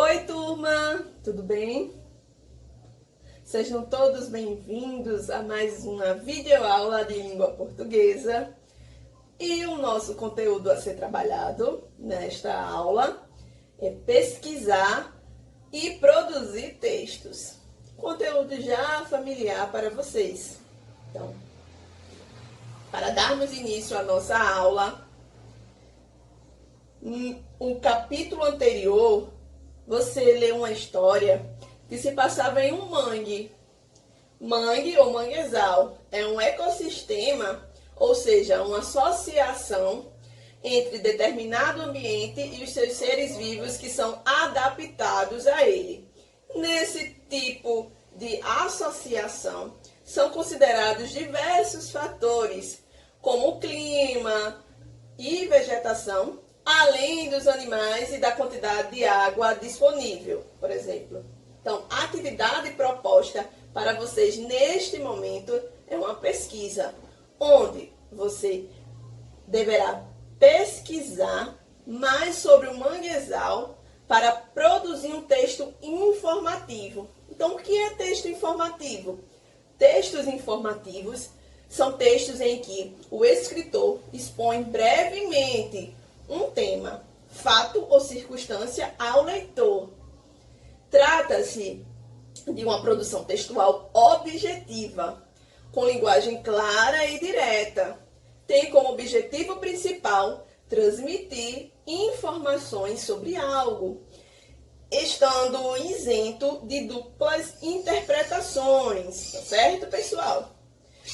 Oi, turma! Tudo bem? Sejam todos bem-vindos a mais uma videoaula de língua portuguesa. E o nosso conteúdo a ser trabalhado nesta aula é pesquisar e produzir textos. Conteúdo já familiar para vocês. Então, para darmos início à nossa aula, no capítulo anterior, você leu uma história que se passava em um mangue. Mangue ou manguezal é um ecossistema, ou seja, uma associação entre determinado ambiente e os seus seres vivos que são adaptados a ele. Nesse tipo de associação, são considerados diversos fatores, como o clima e vegetação, além dos animais e da quantidade de água disponível, por exemplo. Então, a atividade proposta para vocês neste momento é uma pesquisa, onde você deverá pesquisar mais sobre o manguezal para produzir um texto informativo. Então, o que é texto informativo? Textos informativos são textos em que o escritor expõe brevemente um tema, fato ou circunstância ao leitor. Trata-se de uma produção textual objetiva, com linguagem clara e direta. Tem como objetivo principal transmitir informações sobre algo, estando isento de duplas interpretações, tá certo, pessoal?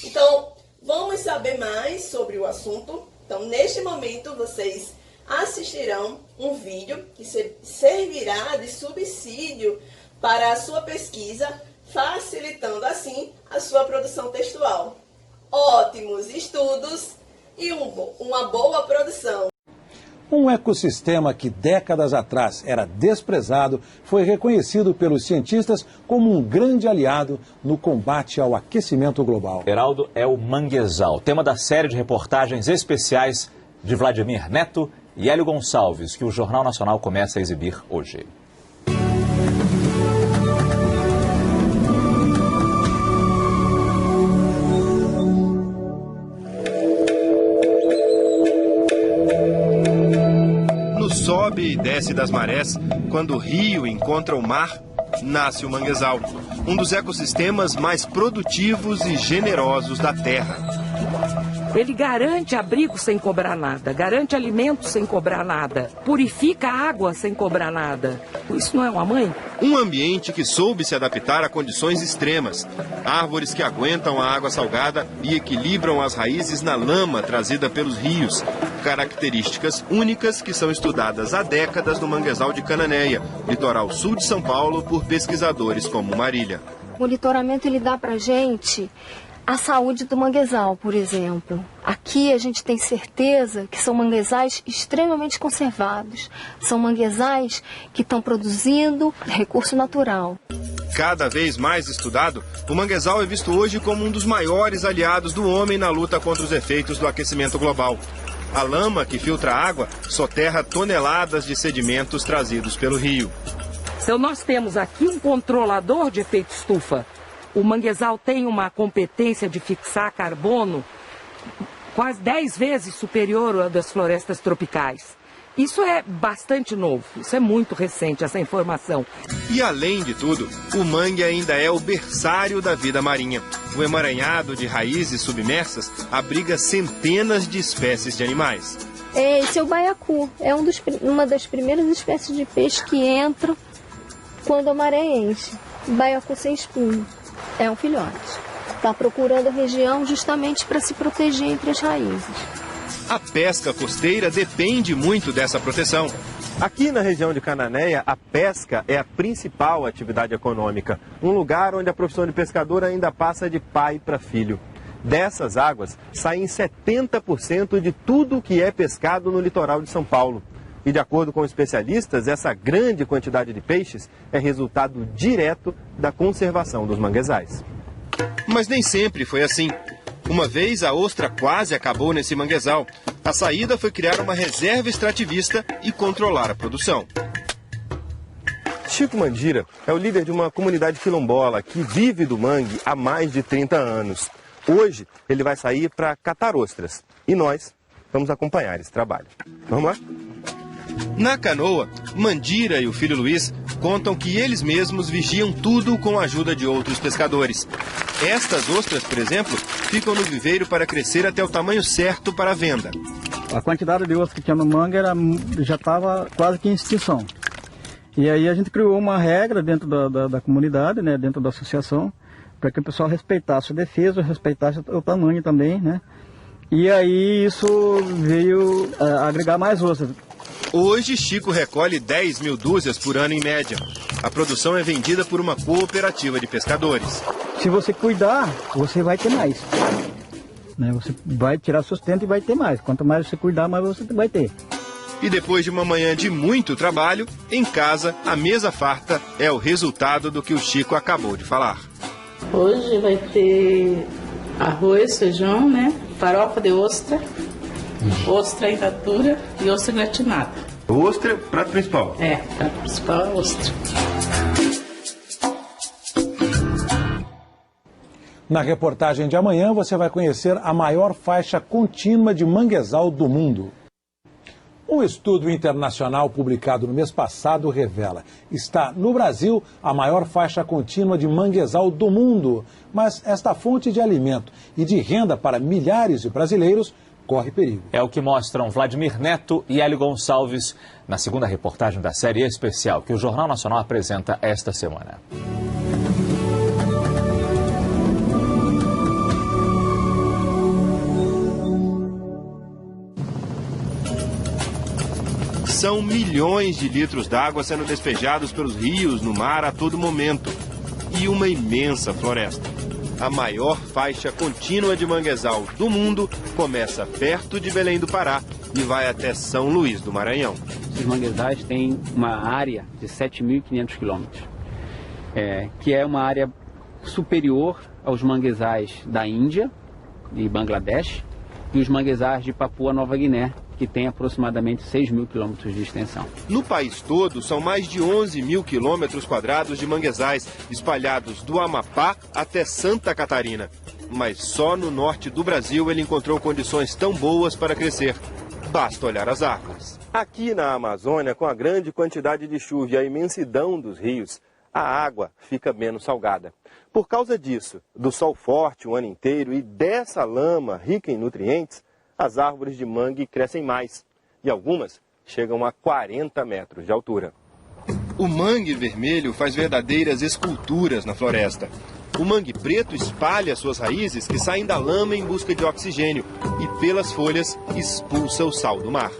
Então, vamos saber mais sobre o assunto. Então, neste momento, vocês assistirão um vídeo que servirá de subsídio para a sua pesquisa, facilitando assim a sua produção textual. Ótimos estudos e uma boa produção! Um ecossistema que décadas atrás era desprezado foi reconhecido pelos cientistas como um grande aliado no combate ao aquecimento global. Geraldo, é o manguezal, tema da série de reportagens especiais de Vladimir Neto e Hélio Gonçalves, que o Jornal Nacional começa a exibir hoje. No sobe e desce das marés, quando o rio encontra o mar, nasce o manguezal, um dos ecossistemas mais produtivos e generosos da Terra. Ele garante abrigo sem cobrar nada, garante alimento sem cobrar nada, purifica a água sem cobrar nada. Isso não é uma mãe? Um ambiente que soube se adaptar a condições extremas. Árvores que aguentam a água salgada e equilibram as raízes na lama trazida pelos rios. Características únicas que são estudadas há décadas no manguezal de Cananéia, litoral sul de São Paulo, por pesquisadores como Marília. O monitoramento ele dá pra gente a saúde do manguezal, por exemplo. Aqui a gente tem certeza que são manguezais extremamente conservados. São manguezais que estão produzindo recurso natural. Cada vez mais estudado, o manguezal é visto hoje como um dos maiores aliados do homem na luta contra os efeitos do aquecimento global. A lama que filtra a água soterra toneladas de sedimentos trazidos pelo rio. Então nós temos aqui um controlador de efeito estufa. O manguezal tem uma competência de fixar carbono quase 10 vezes superior à das florestas tropicais. Isso é bastante novo, isso é muito recente, essa informação. E além de tudo, o mangue ainda é o berçário da vida marinha. O emaranhado de raízes submersas abriga centenas de espécies de animais. Esse é o baiacu, é uma das primeiras espécies de peixe que entram quando a maré enche. Baiacu sem espinho. É um filhote. Está procurando a região justamente para se proteger entre as raízes. A pesca costeira depende muito dessa proteção. Aqui na região de Cananéia, a pesca é a principal atividade econômica. Um lugar onde a profissão de pescador ainda passa de pai para filho. Dessas águas, saem 70% de tudo que é pescado no litoral de São Paulo. E de acordo com especialistas, essa grande quantidade de peixes é resultado direto da conservação dos manguezais. Mas nem sempre foi assim. Uma vez a ostra quase acabou nesse manguezal. A saída foi criar uma reserva extrativista e controlar a produção. Chico Mandira é o líder de uma comunidade quilombola que vive do mangue há mais de 30 anos. Hoje ele vai sair para catar ostras e nós vamos acompanhar esse trabalho. Vamos lá? Na canoa, Mandira e o filho Luiz contam que eles mesmos vigiam tudo com a ajuda de outros pescadores. Estas ostras, por exemplo, ficam no viveiro para crescer até o tamanho certo para a venda. A quantidade de ostras que tinha no mangue já estava quase que em extinção. E aí a gente criou uma regra dentro da comunidade, né, dentro da associação, para que o pessoal respeitasse a defesa, respeitasse o tamanho também, né? E aí isso veio agregar mais ostras. Hoje, Chico recolhe 10 mil dúzias por ano em média. A produção é vendida por uma cooperativa de pescadores. Se você cuidar, você vai ter mais. Né? Você vai tirar sustento e vai ter mais. Quanto mais você cuidar, mais você vai ter. E depois de uma manhã de muito trabalho, em casa, a mesa farta é o resultado do que o Chico acabou de falar. Hoje vai ter arroz, feijão, né? Farofa de ostra, ostra in natura e ostra gratinada. Ostra, prato principal? É, prato principal é ostra. Na reportagem de amanhã você vai conhecer a maior faixa contínua de manguezal do mundo. Um estudo internacional publicado no mês passado revela: está no Brasil a maior faixa contínua de manguezal do mundo. Mas esta fonte de alimento e de renda para milhares de brasileiros corre perigo. É o que mostram Vladimir Neto e Hélio Gonçalves na segunda reportagem da série especial que o Jornal Nacional apresenta esta semana. São milhões de litros d'água sendo despejados pelos rios no mar a todo momento. E uma imensa floresta. A maior faixa contínua de manguezal do mundo começa perto de Belém do Pará e vai até São Luís do Maranhão. Os manguezais têm uma área de 7.500 quilômetros, que é uma área superior aos manguezais da Índia e Bangladesh e os manguezais de Papua Nova Guiné, que tem aproximadamente 6.000 quilômetros de extensão. No país todo, são mais de 11 mil quilômetros quadrados de manguezais, espalhados do Amapá até Santa Catarina. Mas só no norte do Brasil ele encontrou condições tão boas para crescer. Basta olhar as árvores. Aqui na Amazônia, com a grande quantidade de chuva e a imensidão dos rios, a água fica menos salgada. Por causa disso, do sol forte o ano inteiro e dessa lama rica em nutrientes, as árvores de mangue crescem mais e algumas chegam a 40 metros de altura. O mangue vermelho faz verdadeiras esculturas na floresta. O mangue preto espalha suas raízes que saem da lama em busca de oxigênio e pelas folhas expulsa o sal do mar.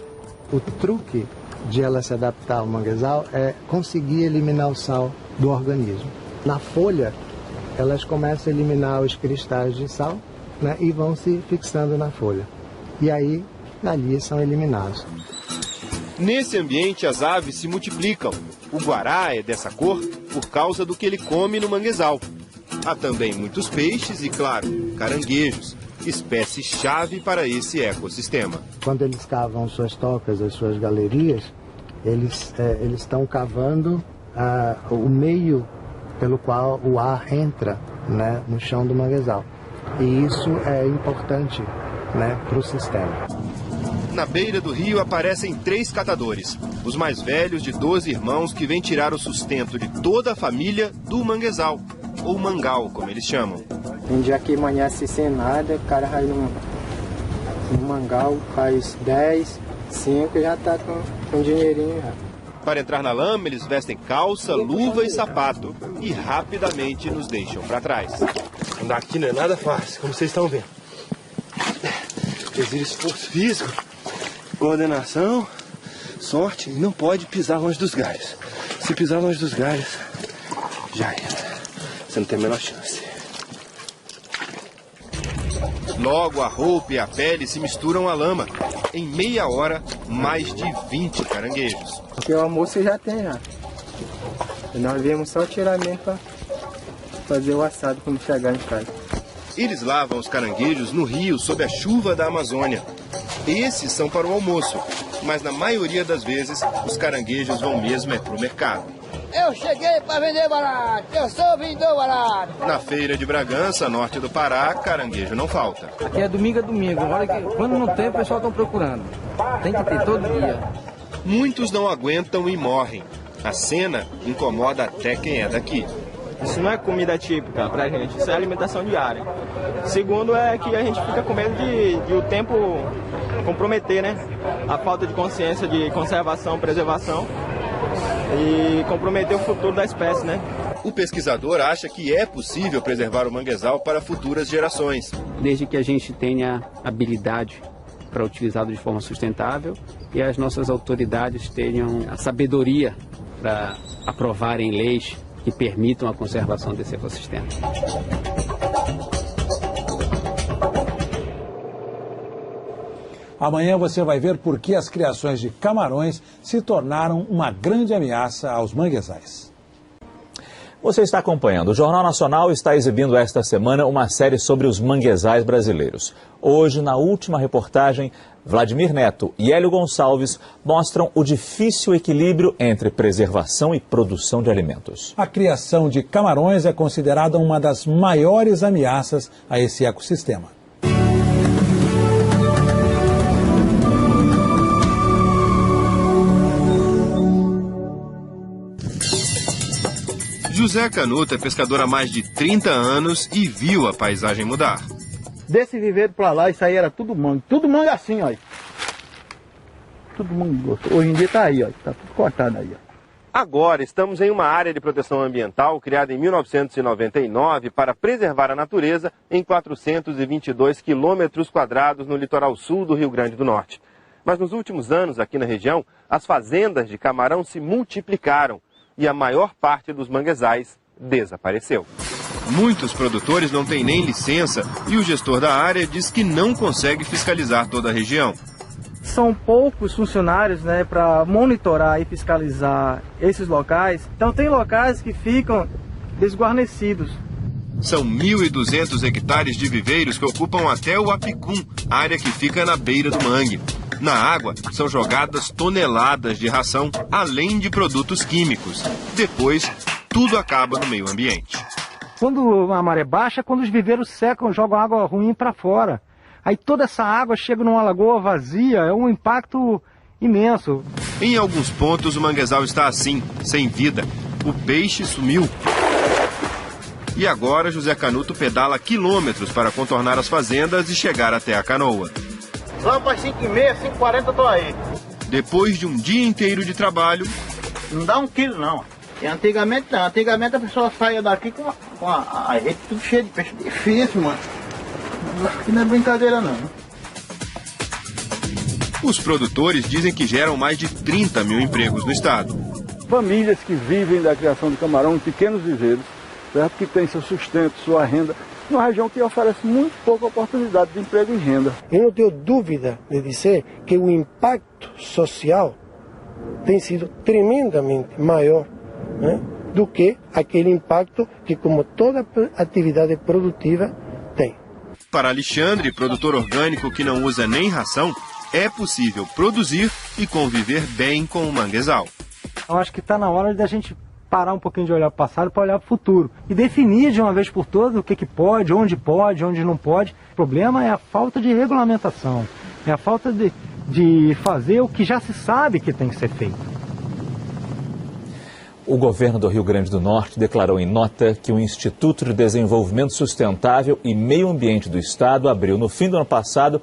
O truque de ela se adaptar ao manguezal é conseguir eliminar o sal do organismo. Na folha, elas começam a eliminar os cristais de sal, né, e vão se fixando na folha. E aí, dali são eliminados. Nesse ambiente, as aves se multiplicam. O guará é dessa cor por causa do que ele come no manguezal. Há também muitos peixes e, claro, caranguejos, espécie-chave para esse ecossistema. Quando eles cavam suas tocas, as suas galerias, eles estão cavando o meio pelo qual o ar entra, né, no chão do manguezal. E isso é importante, né, para o sistema. Na beira do rio aparecem 3 catadores, os mais velhos de 12 irmãos que vêm tirar o sustento de toda a família do manguezal, ou mangal, como eles chamam. Um dia que amanhece sem nada, o cara vai no mangal, faz 10, 5 e já está com dinheirinho. Já. Para entrar na lama, eles vestem calça, luva e sapato e rapidamente nos deixam para trás. Andar aqui não é nada fácil, como vocês estão vendo. Exige esforço físico, coordenação, sorte e não pode pisar longe dos galhos. Se pisar longe dos galhos, já era. Você não tem a menor chance. Logo a roupa e a pele se misturam à lama. Em meia hora, mais de 20 caranguejos. Porque o almoço já tem, já. E nós viemos só tirar mesmo para fazer o assado quando chegar em casa. Eles lavam os caranguejos no rio sob a chuva da Amazônia. Esses são para o almoço, mas na maioria das vezes os caranguejos vão mesmo para o mercado. Eu cheguei para vender barato, eu sou vendedor barato. Na feira de Bragança, norte do Pará, caranguejo não falta. Aqui é domingo a domingo, agora quando não tem, o pessoal está procurando. Tem que ter todo dia. Muitos não aguentam e morrem. A cena incomoda até quem é daqui. Isso não é comida típica pra gente, isso é alimentação diária. Segundo é que a gente fica com medo de o tempo comprometer, né? A falta de consciência de conservação, preservação e comprometer o futuro da espécie, né? O pesquisador acha que é possível preservar o manguezal para futuras gerações. Desde que a gente tenha habilidade para utilizá-lo de forma sustentável e as nossas autoridades tenham a sabedoria para aprovarem leis que permitam a conservação desse ecossistema. Amanhã você vai ver por que as criações de camarões se tornaram uma grande ameaça aos manguezais. Você está acompanhando. O Jornal Nacional está exibindo esta semana uma série sobre os manguezais brasileiros. Hoje, na última reportagem, Vladimir Neto e Hélio Gonçalves mostram o difícil equilíbrio entre preservação e produção de alimentos. A criação de camarões é considerada uma das maiores ameaças a esse ecossistema. José Canuto é pescador há mais de 30 anos e viu a paisagem mudar. Desse viveiro pra lá, isso aí era tudo mangue assim, ó. Tudo mangue gostoso. Hoje em dia tá aí, ó, tá tudo cortado aí, ó. Agora estamos em uma área de proteção ambiental criada em 1999 para preservar a natureza em 422 quilômetros quadrados no litoral sul do Rio Grande do Norte. Mas nos últimos anos, aqui na região, as fazendas de camarão se multiplicaram e a maior parte dos manguezais desapareceu. Muitos produtores não têm nem licença e o gestor da área diz que não consegue fiscalizar toda a região. São poucos funcionários, né, para monitorar e fiscalizar esses locais. Então tem locais que ficam desguarnecidos. São 1.200 hectares de viveiros que ocupam até o Apicum, área que fica na beira do mangue. Na água são jogadas toneladas de ração, além de produtos químicos. Depois, tudo acaba no meio ambiente. Quando a maré baixa, quando os viveiros secam, jogam água ruim para fora. Aí toda essa água chega numa lagoa vazia, é um impacto imenso. Em alguns pontos o manguezal está assim, sem vida. O peixe sumiu. E agora José Canuto pedala quilômetros para contornar as fazendas e chegar até a canoa. Lá para as 5h30, 5h40 eu tô aí. Depois de um dia inteiro de trabalho... Não dá 1 quilo não. E antigamente não. Antigamente a pessoa saía daqui com a rede tudo cheio de peixe. Difícil, mano. Aqui não é brincadeira não. Os produtores dizem que geram mais de 30 mil empregos no estado. Famílias que vivem da criação de camarão em pequenos viveiros, certo? Que tem seu sustento, sua renda, numa região que oferece muito pouca oportunidade de emprego e renda. Eu não tenho dúvida de dizer que o impacto social tem sido tremendamente maior, né, do que aquele impacto que, como toda atividade produtiva, tem. Para Alexandre, produtor orgânico que não usa nem ração, é possível produzir e conviver bem com o manguezal. Eu acho que está na hora da gente parar um pouquinho de olhar para o passado para olhar para o futuro. E definir de uma vez por todas o que pode, onde não pode. O problema é a falta de regulamentação. É a falta de fazer o que já se sabe que tem que ser feito. O governo do Rio Grande do Norte declarou em nota que o Instituto de Desenvolvimento Sustentável e Meio Ambiente do Estado abriu no fim do ano passado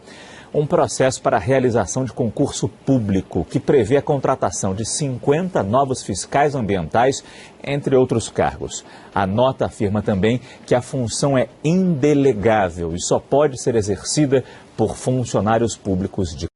um processo para a realização de concurso público que prevê a contratação de 50 novos fiscais ambientais, entre outros cargos. A nota afirma também que a função é indelegável e só pode ser exercida por funcionários públicos de